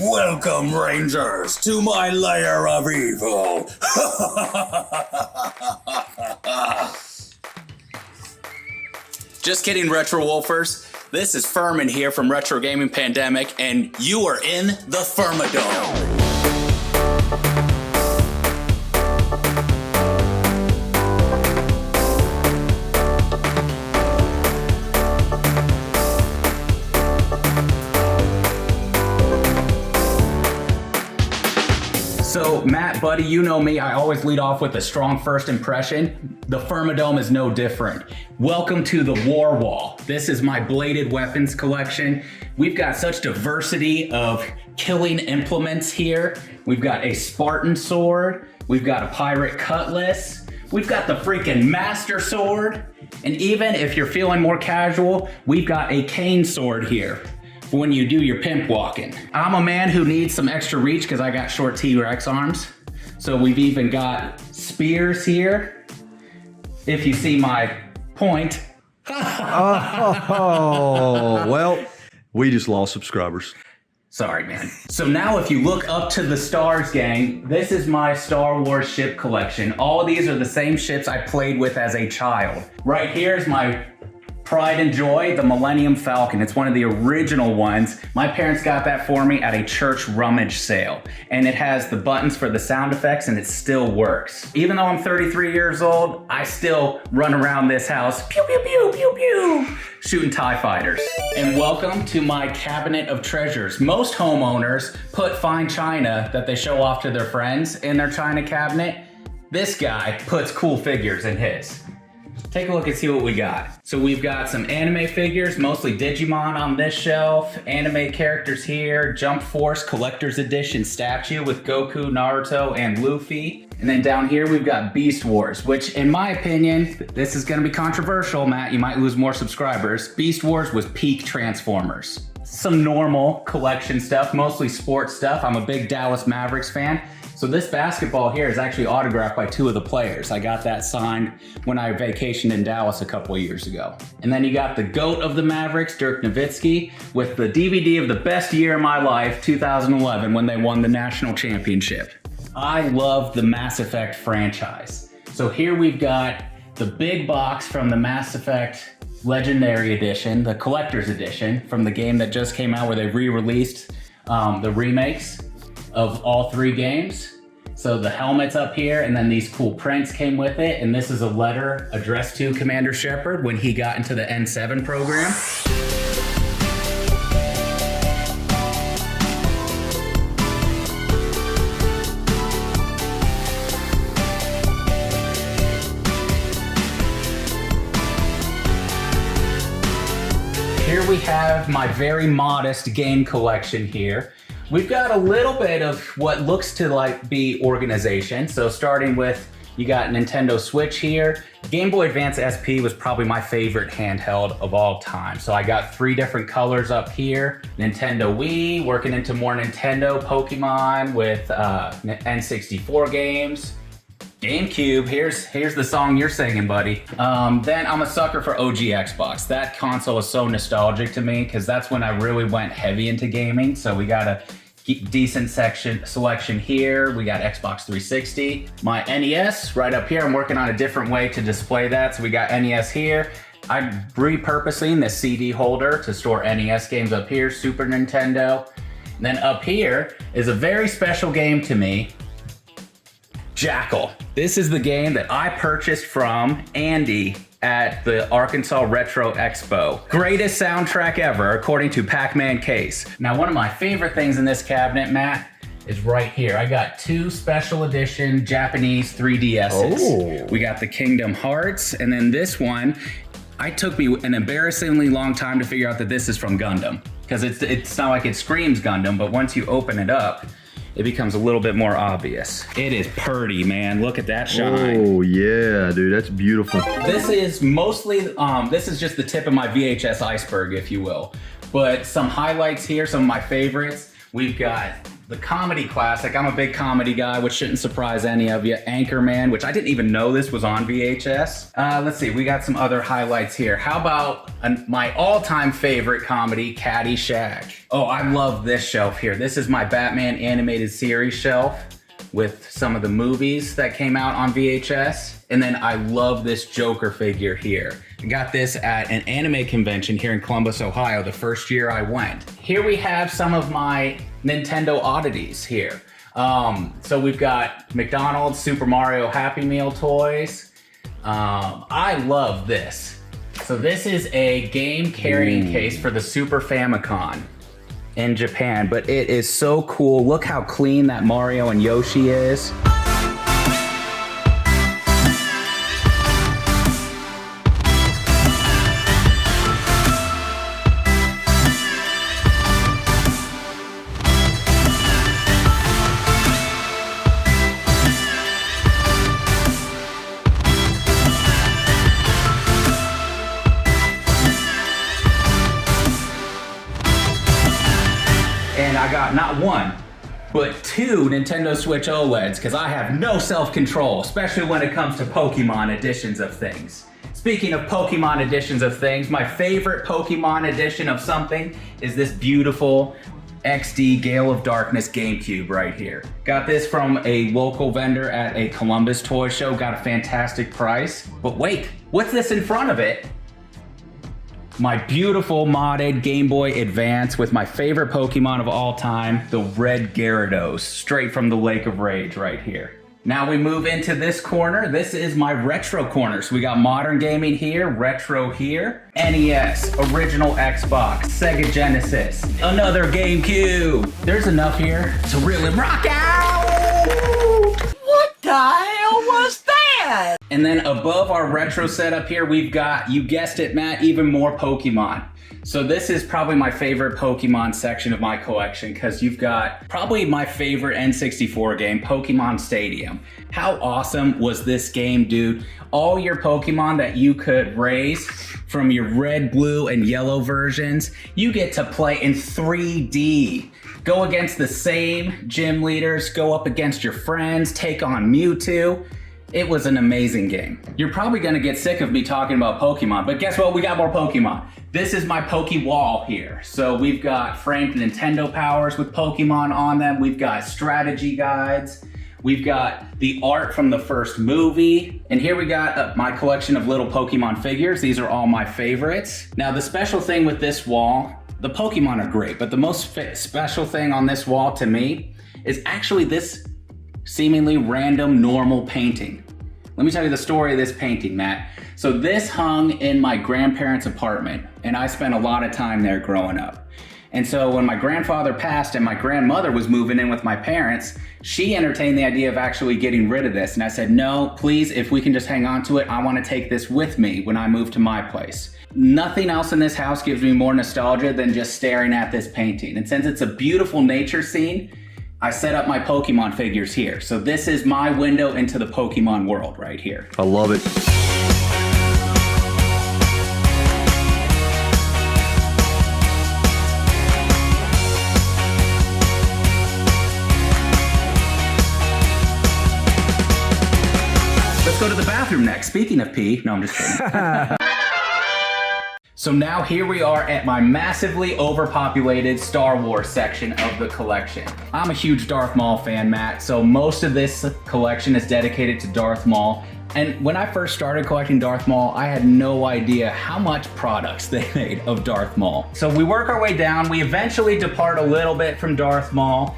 Welcome, Rangers, to my lair of evil. Just kidding, RetroWolfers. This is Furhman here from Retro Gaming Pandemic, and you are in the Furmadome. So, Matt, buddy, you know me. I always lead off with a strong first impression. The Furmadome is no different. Welcome to the War Wall. This is my bladed weapons collection. We've got such diversity of killing implements here. We've got a Spartan sword. We've got a pirate cutlass. We've got the freaking master sword. And even if you're feeling more casual, we've got a cane sword here for when you do your pimp walking. I'm a man who needs some extra reach because I got short T-Rex arms. So we've even got spears here. If you see my point. Oh, well, we just lost subscribers. Sorry, man. So now if you look up to the stars, gang, this is my Star Wars ship collection. All of these are the same ships I played with as a child. Right here is my pride and joy, the Millennium Falcon. It's one of the original ones. My parents got that for me at a church rummage sale. And it has the buttons for the sound effects and it still works. Even though I'm 33 years old, I still run around this house, pew, pew, pew, pew, pew, shooting TIE fighters. And welcome to my cabinet of treasures. Most homeowners put fine china that they show off to their friends in their china cabinet. This guy puts cool figures in his. Take a look and see what we got. So we've got some anime figures, mostly Digimon on this shelf, anime characters here, Jump Force Collector's Edition statue with Goku, Naruto, and Luffy. And then down here we've got Beast Wars, which in my opinion, this is gonna be controversial, Matt, you might lose more subscribers. Beast Wars was peak Transformers. Some normal collection stuff, mostly sports stuff. I'm a big Dallas Mavericks fan. So this basketball here is actually autographed by two of the players. I got that signed when I vacationed in Dallas a couple of years ago. And then you got the GOAT of the Mavericks, Dirk Nowitzki, with the DVD of the best year of my life, 2011, when they won the national championship. I love the Mass Effect franchise. So here we've got the big box from the Mass Effect Legendary Edition, the Collector's Edition, from the game that just came out where they re-released the remakes of all three games. So the helmet's up here, and then these cool prints came with it, and this is a letter addressed to Commander Shepard when he got into the N7 program. Here we have my very modest game collection here. We've got a little bit of what looks to like be organization. So starting with, you got Nintendo Switch here. Game Boy Advance SP was probably my favorite handheld of all time. So I got 3 different colors up here. Nintendo Wii, working into more Nintendo, Pokemon with N64 games. GameCube, here's the song you're singing, buddy. Then I'm a sucker for OG Xbox. That console is so nostalgic to me because that's when I really went heavy into gaming. So we got a decent selection here. We got Xbox 360. My NES right up here. I'm working on a different way to display that. So we got NES here. I'm repurposing the CD holder to store NES games up here, Super Nintendo. And then up here is a very special game to me, Jackal. This is the game that I purchased from Andy at the Arkansas Retro Expo. Greatest soundtrack ever, according to Pac-Man Case. Now, one of my favorite things in this cabinet, Matt, is right here. I got 2 special edition Japanese 3DSs. Oh. We got the Kingdom Hearts, and then this one, it took me an embarrassingly long time to figure out that this is from Gundam. Because it's not like it screams Gundam, but once you open it up, it becomes a little bit more obvious. It is purty, man. Look at that shine. Oh yeah, dude, that's beautiful. This is mostly, this is just the tip of my VHS iceberg, if you will. But some highlights here, some of my favorites. We've got the comedy classic. I'm a big comedy guy, which shouldn't surprise any of you. Anchorman, which I didn't even know this was on VHS. Let's see, we got some other highlights here. How about my all-time favorite comedy, Caddyshack? Oh, I love this shelf here. This is my Batman animated series shelf with some of the movies that came out on VHS. And then I love this Joker figure here. I got this at an anime convention here in Columbus, Ohio, the first year I went. Here we have some of my Nintendo oddities here. So we've got McDonald's Super Mario Happy Meal toys. I love this. So this is a game carrying case for the Super Famicom in Japan, but it is so cool. Look how clean that Mario and Yoshi is. And I got not one, but two Nintendo Switch OLEDs, because I have no self-control, especially when it comes to Pokemon editions of things. Speaking of Pokemon editions of things, my favorite Pokemon edition of something is this beautiful XD Gale of Darkness GameCube right here. Got this from a local vendor at a Columbus toy show, got a fantastic price. But wait, what's this in front of it? My beautiful modded Game Boy Advance with my favorite Pokemon of all time, the Red Gyarados, straight from the Lake of Rage right here. Now we move into this corner. This is my retro corner. So we got modern gaming here, retro here, NES, original Xbox, Sega Genesis, another GameCube. There's enough here to really rock out. What the hell was that? And then above our retro setup here, we've got, you guessed it, Matt, even more Pokemon. So this is probably my favorite Pokemon section of my collection because you've got probably my favorite N64 game, Pokemon Stadium. How awesome was this game, dude? All your Pokemon that you could raise from your red, blue, and yellow versions, you get to play in 3D. Go against the same gym leaders, go up against your friends, take on Mewtwo. It was an amazing game. You're probably gonna get sick of me talking about Pokemon, but guess what? We got more Pokemon. This is my Poke Wall here. So we've got framed Nintendo powers with Pokemon on them. We've got strategy guides. We've got the art from the first movie. And here we got my collection of little Pokemon figures. These are all my favorites. Now the special thing with this wall, the Pokemon are great, but the most special thing on this wall to me is actually this seemingly random normal painting. Let me tell you the story of this painting, Matt. So this hung in my grandparents' apartment, and I spent a lot of time there growing up. And so when my grandfather passed and my grandmother was moving in with my parents, she entertained the idea of actually getting rid of this. And I said, no, please, if we can just hang on to it, I want to take this with me when I move to my place. Nothing else in this house gives me more nostalgia than just staring at this painting. And since it's a beautiful nature scene, I set up my Pokemon figures here. So this is my window into the Pokemon world right here. I love it. Let's go to the bathroom next. Speaking of pee, no, I'm just kidding. So now here we are at my massively overpopulated Star Wars section of the collection. I'm a huge Darth Maul fan, Matt, so most of this collection is dedicated to Darth Maul. And when I first started collecting Darth Maul, I had no idea how much products they made of Darth Maul. So we work our way down. We eventually depart a little bit from Darth Maul.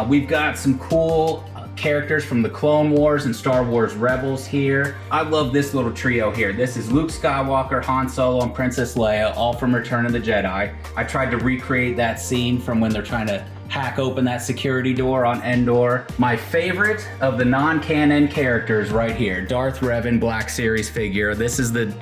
We've got some cool characters from the Clone Wars and Star Wars Rebels here. I love this little trio here. This is Luke Skywalker, Han Solo, and Princess Leia, all from Return of the Jedi. I tried to recreate that scene from when they're trying to hack open that security door on Endor. My favorite of the non-canon characters right here, Darth Revan Black Series figure. This is the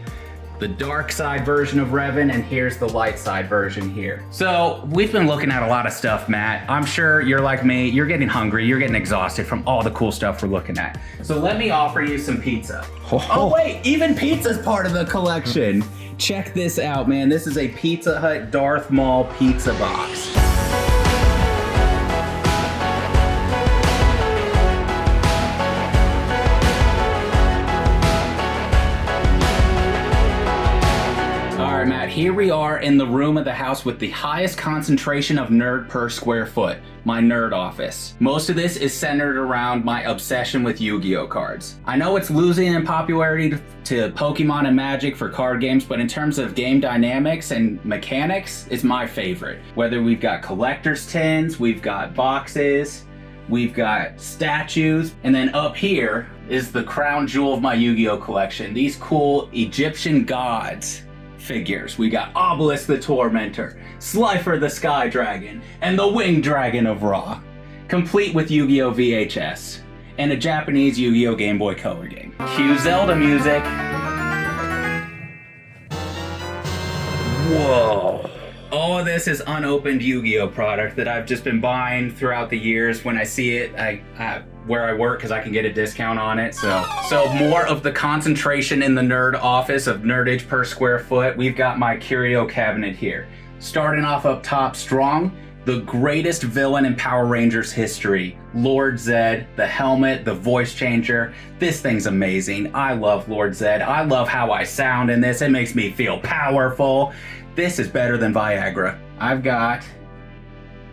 dark side version of Revan, and here's the light side version here. So we've been looking at a lot of stuff, Matt. I'm sure you're like me, you're getting hungry, you're getting exhausted from all the cool stuff we're looking at. So let me offer you some pizza. Oh wait, even pizza's part of the collection. Check this out, man. This is a Pizza Hut Darth Maul pizza box. right, Matt, here we are in the room of the house with the highest concentration of nerd per square foot, my nerd office. Most of this is centered around my obsession with Yu-Gi-Oh cards. I know it's losing in popularity to Pokemon and Magic for card games, but in terms of game dynamics and mechanics, it's my favorite. Whether we've got collector's tins, we've got boxes, we've got statues, and then up here is the crown jewel of my Yu-Gi-Oh collection. These cool Egyptian gods figures. We got Obelisk the Tormentor, Slifer the Sky Dragon, and the Winged Dragon of Ra, complete with Yu-Gi-Oh VHS, and a Japanese Yu-Gi-Oh Game Boy Color game. Cue Zelda music. Whoa. All of this is unopened Yu-Gi-Oh product that I've just been buying throughout the years. When I see it, where I work, because I can get a discount on it. So more of the concentration in the nerd office of nerdage per square foot. We've got my curio cabinet here. Starting off up top strong, the greatest villain in Power Rangers history, Lord Zed, the helmet, the voice changer. This thing's amazing. I love Lord Zed. I love how I sound in this. It makes me feel powerful. This is better than Viagra. I've got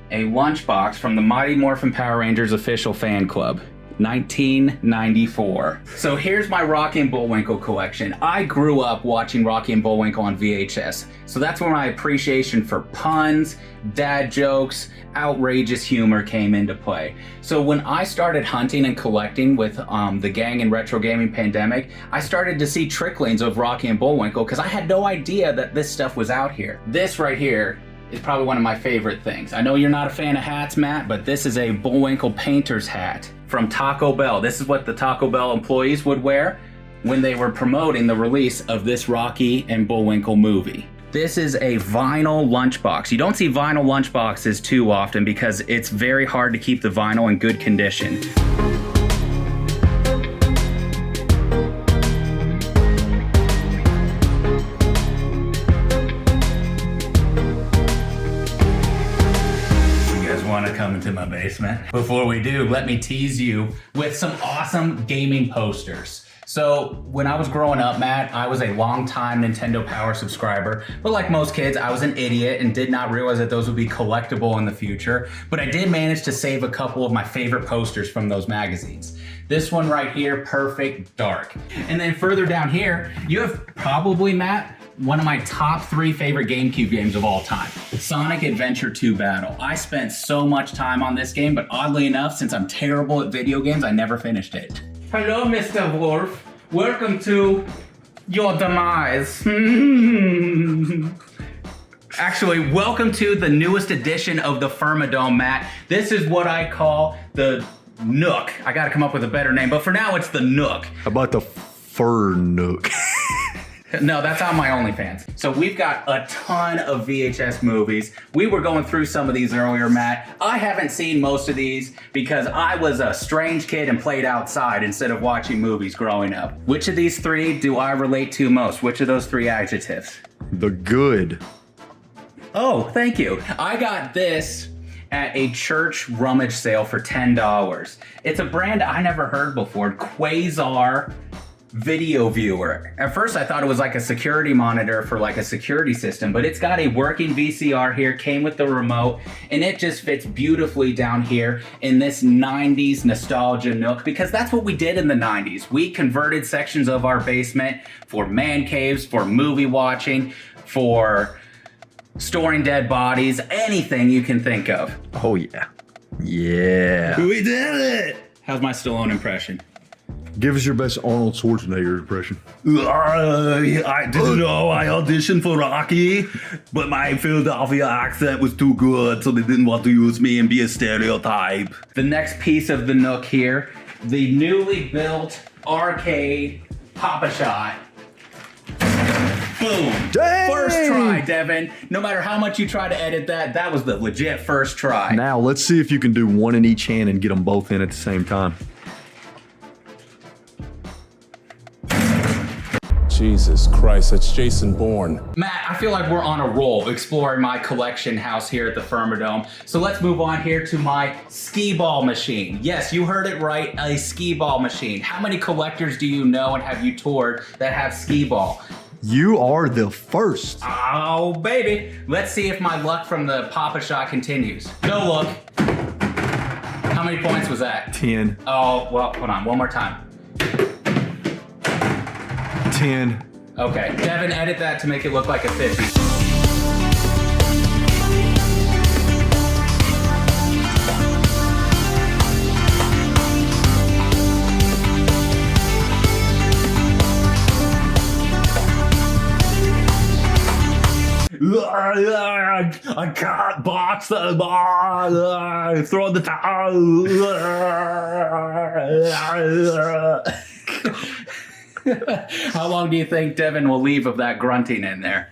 a lunchbox from the Mighty Morphin Power Rangers official fan club, 1994. So here's my Rocky and Bullwinkle collection. I grew up watching Rocky and Bullwinkle on VHS, so that's where my appreciation for puns, dad jokes, outrageous humor came into play. So when I started hunting and collecting with the gang in Retro Gaming Pandemic, I started to see tricklings of Rocky and Bullwinkle because I had no idea that this stuff was out here. This right here is probably one of my favorite things. I know you're not a fan of hats, Matt, but this is a Bullwinkle painter's hat from Taco Bell. This is what the Taco Bell employees would wear when they were promoting the release of this Rocky and Bullwinkle movie. This is a vinyl lunchbox. You don't see vinyl lunchboxes too often because it's very hard to keep the vinyl in good condition. Come into my basement. Before we do, let me tease you with some awesome gaming posters. So when I was growing up, Matt, I was a longtime Nintendo Power subscriber, but like most kids, I was an idiot and did not realize that those would be collectible in the future. But I did manage to save a couple of my favorite posters from those magazines. This one right here, Perfect Dark. And then further down here, you have probably, Matt, one of my top 3 favorite GameCube games of all time, Sonic Adventure 2 Battle. I spent so much time on this game, but oddly enough, since I'm terrible at video games, I never finished it. Hello, Mr. Wolf. Welcome to your demise. Actually, welcome to the newest edition of the Furmadome, Matt. This is what I call the Nook. I gotta come up with a better name, but for now it's the Nook. How about the Fur Nook? No, that's on my OnlyFans. So we've got a ton of VHS movies. We were going through some of these earlier, Matt. I haven't seen most of these because I was a strange kid and played outside instead of watching movies growing up. Which of these 3 do I relate to most? Which of those 3 adjectives? The good. Oh, thank you. I got this at a church rummage sale for $10. It's a brand I never heard before, Quasar video viewer. At first I thought it was like a security monitor for like a security system, but it's got a working VCR here, came with the remote, and it just fits beautifully down here in this 90s nostalgia nook, because that's what we did in the 90s. We converted sections of our basement for man caves, for movie watching, for storing dead bodies, anything you can think of. Oh yeah. Yeah. We did it! How's my Stallone impression? Give us your best Arnold Schwarzenegger impression. I didn't know I auditioned for Rocky, but my Philadelphia accent was too good, so they didn't want to use me and be a stereotype. The next piece of the nook here, the newly built arcade Pop-A-Shot. Boom. Dang! First try, Devin. No matter how much you try to edit that, that was the legit first try. Now let's see if you can do one in each hand and get them both in at the same time. Jesus Christ, that's Jason Bourne. Matt, I feel like we're on a roll exploring my collection house here at the Furmadome. So let's move on here to my skee-ball machine. Yes, you heard it right, a skee-ball machine. How many collectors do you know and have you toured that have skee-ball? You are the first. Oh, baby. Let's see if my luck from the Papa shot continues. No look. How many points was that? 10. Oh, well, hold on. One more time. 10. Okay. Devin, edit that to make it look like a 50. I can't box the ball. Throw the towel. How long do you think Devin will leave of that grunting in there?